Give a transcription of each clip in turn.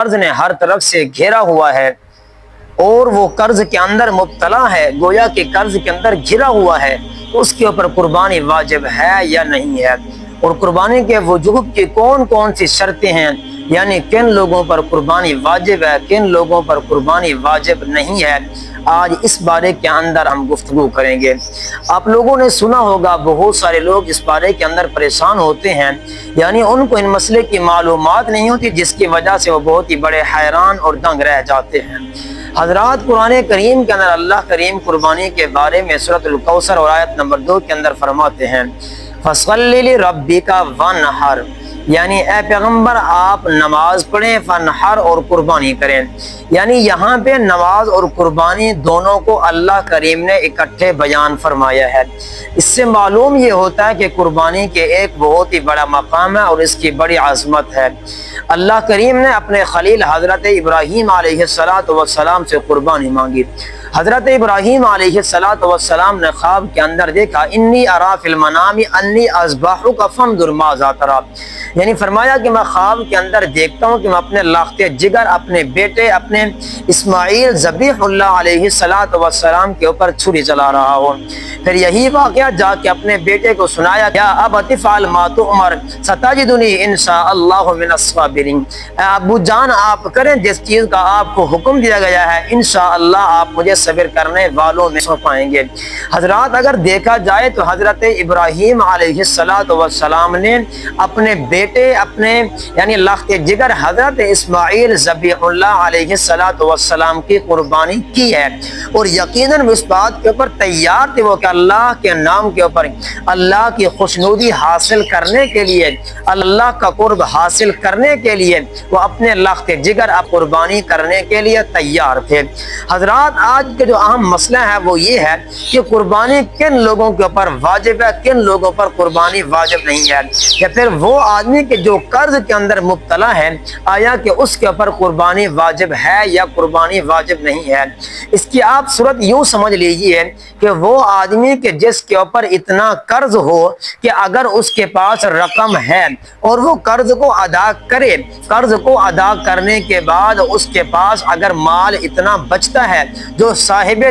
قرض نے ہر طرف سے گھیرا ہوا ہے اور وہ قرض کے اندر مبتلا ہے، گویا کہ قرض کے اندر گھرا ہوا ہے، تو اس کے اوپر قربانی واجب ہے یا نہیں ہے، اور قربانی کے وجوب کی کون کون سی شرطیں ہیں، یعنی کن لوگوں پر قربانی واجب ہے، کن لوگوں پر قربانی واجب نہیں ہے، آج اس بارے کے اندر ہم گفتگو کریں گے۔ آپ لوگوں نے سنا ہوگا بہت سارے لوگ اس بارے کے اندر پریشان ہوتے ہیں، یعنی ان کو ان مسئلے کی معلومات نہیں ہوتی، جس کی وجہ سے وہ بہت ہی بڑے حیران اور دنگ رہ جاتے ہیں۔ حضرات، قرآن کریم کے اندر اللہ کریم قربانی کے بارے میں سورۃ الکوثر اور آیت نمبر 2 کے اندر فرماتے ہیں فَصَلِّ لِرَبِّكَ وَانْحَرْ، یعنی اے پیغمبر آپ نماز پڑھیں، فنحر اور قربانی کریں، یعنی یہاں پہ نماز اور قربانی دونوں کو اللہ کریم نے اکٹھے بیان فرمایا ہے۔ اس سے معلوم یہ ہوتا ہے کہ قربانی کے ایک بہت ہی بڑا مقام ہے اور اس کی بڑی عظمت ہے۔ اللہ کریم نے اپنے خلیل حضرت ابراہیم علیہ السلام سے قربانی مانگی۔ حضرت ابراہیم علیہ السلام نے خواب کے اندر دیکھا انی ارا فی المنام انی اذبحک فانظر ماذا تری، یعنی فرمایا کہ میں خواب کے اندر دیکھتا ہوں کہ میں اپنے لاخت جگر اپنے بیٹے اپنے اسماعیل ذبیح اللہ علیہ السلام کے اوپر چھری چلا رہا ہوں۔ پھر یہی واقعہ جا کے اپنے بیٹے کو سنایا، یا ابت افعل ما تؤمر ستجدنی ان شاء اللہ من الصابرین، ابو جان آپ کریں جس چیز کا آپ کو حکم دیا گیا ہے، انشاءاللہ آپ مجھے صبر کرنے والوں میں پائیں گے۔ حضرات، اگر دیکھا جائے تو حضرت ابراہیم علیہ السلام نے اپنے بیٹے اپنے یعنی لاخت جگر حضرت اسماعیل ذبیح اللہ علیہ السلام کی قربانی کی ہے، اور یقیناً اس بات کے اوپر تیار تھے وہ کہ اللہ کے نام کے اوپر اللہ کی خوشنودی حاصل کرنے کے لیے، اللہ کا قرب حاصل کرنے کے لیے وہ اپنے لاخت جگر اب قربانی کرنے کے لیے تیار تھے۔ حضرات، آج کے جو اہم مسئلہ ہے وہ یہ ہے کہ قربانی کن لوگوں کے اوپر واجب ہے، کن لوگوں پر قربانی واجب نہیں ہے، یا پھر وہ آدمی کے جو قرض کے اندر مبتلا ہے آیا کہ اس کے اوپر قربانی واجب ہے یا قربانی واجب نہیں ہے۔ اس کی آپ صورت یوں سمجھ لیجئے کہ وہ آدمی کے جس کے اوپر اتنا قرض ہو کہ اگر اس کے پاس رقم ہے اور وہ قرض کو ادا کرے، قرض کو ادا کرنے کے بعد اس کے پاس اگر مال اتنا بچتا ہے جو صاحب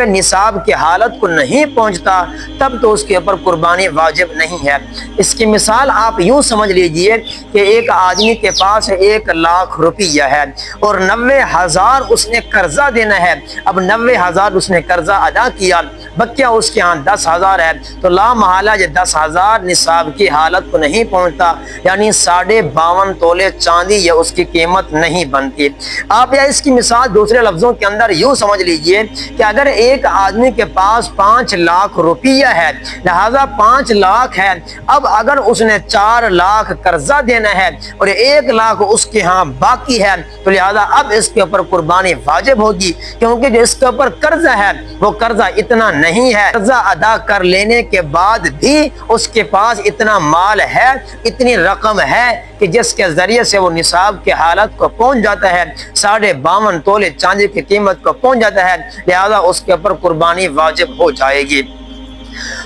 نصاب کی حالت کو نہیں پہنچتا، تب تو اس کے اوپر قربانی واجب نہیں ہے۔ اس کی مثال آپ یوں سمجھ لیجئے کہ ایک آدمی کے پاس 1,00,000 روپیہ ہے اور 90,000 اس نے قرضہ دینا ہے۔ اب 90,000 اس نے قرضہ ادا کیا، بکیا اس کے ہاں 10,000 ہے، تو لا محالہ یہ 10,000 نصاب کی حالت کو نہیں پہنچتا، یعنی 52.5 تولے چاندی یہ اس کی قیمت نہیں بنتی۔ آپ یا اس کی مثال دوسرے لفظوں کے اندر یوں سمجھ لیجئے کہ اگر ایک آدمی کے پاس 5,00,000 روپیہ ہے، لہذا 5,00,000 ہے، اب اگر اس نے 4,00,000 قرضہ دینا ہے اور 1,00,000 اس کے ہاں باقی ہے، تو لہذا اب اس کے اوپر قربانی واجب ہوگی، کیونکہ جو اس کے اوپر قرضہ ہے وہ قرضہ اتنا نہیں ہے، قرضہ ادا کر لینے کے بعد بھی اس کے پاس اتنا مال ہے، اتنی رقم ہے کہ جس کے ذریعے سے وہ نصاب کی حالت کو پہنچ جاتا ہے، 52.5 تولے چاندی کی قیمت کو پہنچ جاتا ہے، لہذا اس کے اوپر قربانی واجب ہو جائے گی۔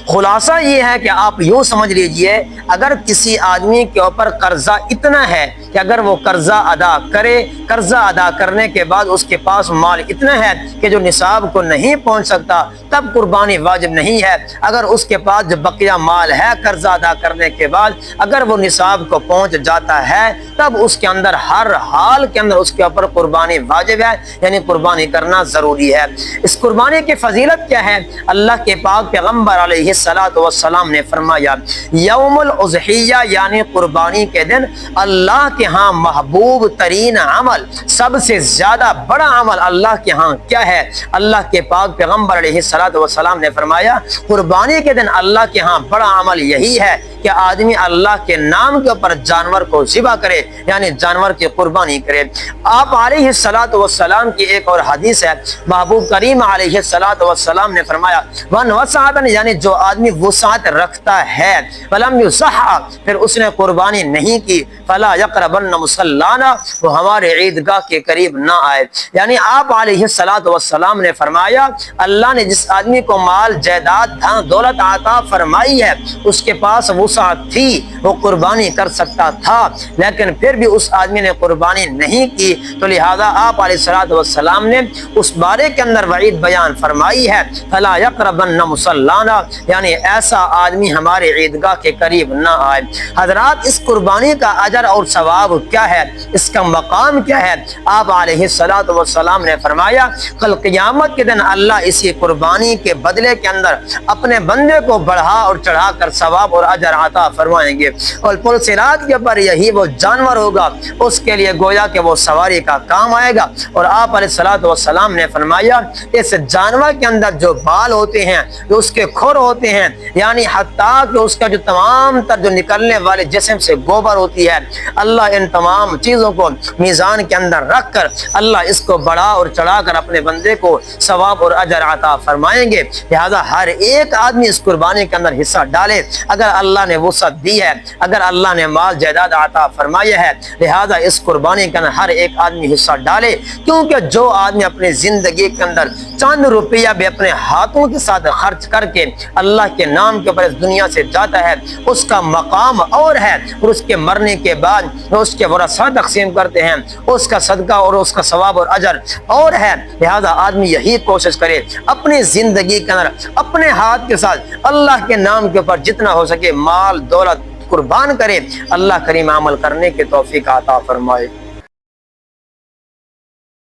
خلاصہ یہ ہے کہ آپ یوں سمجھ لیجئے اگر کسی آدمی کے اوپر قرضہ اتنا ہے کہ اگر وہ قرضہ ادا کرے، قرضہ ادا کرنے کے بعد اس کے پاس مال اتنا ہے کہ جو نصاب کو نہیں پہنچ سکتا، تب قربانی واجب نہیں ہے۔ اگر اس کے پاس جو بقیہ مال ہے قرضہ ادا کرنے کے بعد اگر وہ نصاب کو پہنچ جاتا ہے، تب اس کے اندر ہر حال کے اندر اس کے اوپر قربانی واجب ہے، یعنی قربانی کرنا ضروری ہے۔ اس قربانی کی فضیلت کیا ہے؟ اللہ کے پاک پیغمبر علیہ السلام نے فرمایا یوم الاضحیہ یعنی قربانی کے دن اللہ کے ہاں محبوب ترین عمل، سب سے زیادہ بڑا عمل اللہ کے ہاں کیا ہے؟ اللہ کے پاک پیغمبر علیہ السلام نے فرمایا قربانی کے دن اللہ کے ہاں بڑا عمل یہی ہے کہ آدمی اللہ کے نام کے اوپر جانور کو ذبح کرے، یعنی جانور کی قربانی کرے۔ آپ علیہ السلام کی ایک اور حدیث ہے، محبوب کریم علیہ السلام نے فرمایا ون وسعتن، یعنی جو آدمی وسعت رکھتا ہے فلم یصح پھر اس نے قربانی نہیں کی فلا یقربن مصلانا وہ ہمارے عیدگاہ کے قریب نہ آئے۔ یعنی آپ علیہ الصلوۃ والسلام نے فرمایا اللہ نے جس آدمی کو مال جائیداد دھن دولت عطا فرمائی ہے اس کے پاس وسعت تھی، وہ قربانی کر سکتا تھا، لیکن پھر بھی اس آدمی نے قربانی نہیں کی، تو لہذا آپ علیہ الصلوۃ والسلام نے اس بارے کے اندر وعید بیان فرمائی ہے فلا یقربن مصلانا، یعنی ایسا آدمی ہمارے عیدگاہ کے قریب نہ آئے۔ حضرات اس قربانی کا اجر اور ثواب کیا ہے، اس کا مقام کیا ہے؟ آپ علیہ الصلوۃ والسلام نے فرمایا کل قیامت کے دن اللہ اسی قربانی کے بدلے کے اندر اپنے بندے کو بڑھا اور چڑھا کر ثواب اور اجر عطا فرمائیں گے، اور پل صراط کے پر یہی وہ جانور ہوگا اس کے لیے گویا کہ وہ سواری کا کام آئے گا۔ اور آپ علیہ الصلوۃ والسلام نے فرمایا اس جانور کے اندر جو بال ہوتے ہیں، جو اس کے کھر ہوتے ہیں، یعنی حتیٰ کہ اس کا جو تمام تر جو نکلنے والے جسم سے گوبر ہوتی ہے، اللہ ان تمام چیزوں کو میزان کے اندر رکھ کر اللہ اس کو بڑھا اور چڑھا کر اپنے بندے کو ثواب اور اجر عطا فرمائیں گے۔ لہذا ہر ایک آدمی اس قربانی کے اندر حصہ ڈالے، اگر اللہ نے وسعت دی ہے، اگر اللہ نے مال جائیداد عطا فرمایا ہے، لہذا اس قربانی کے اندر ہر ایک آدمی حصہ ڈالے، کیونکہ جو آدمی اپنی زندگی کے اندر چند روپیہ بھی اپنے ہاتھوں کے ساتھ خرچ کر کے اللہ کے نام کے اوپر اس دنیا سے جاتا ہے اس کا مقام اور ہے، اور اس کے مرنے کے بعد اس کے ورثہ تقسیم کرتے ہیں، اس کا صدقہ اور اس کا ثواب اور اجر اور ہے۔ لہذا آدمی یہی کوشش کرے اپنی زندگی کے اندر اپنے ہاتھ کے ساتھ اللہ کے نام کے اوپر جتنا ہو سکے مال دولت قربان کرے، اللہ کریم عمل کرنے کی توفیق عطا فرمائے۔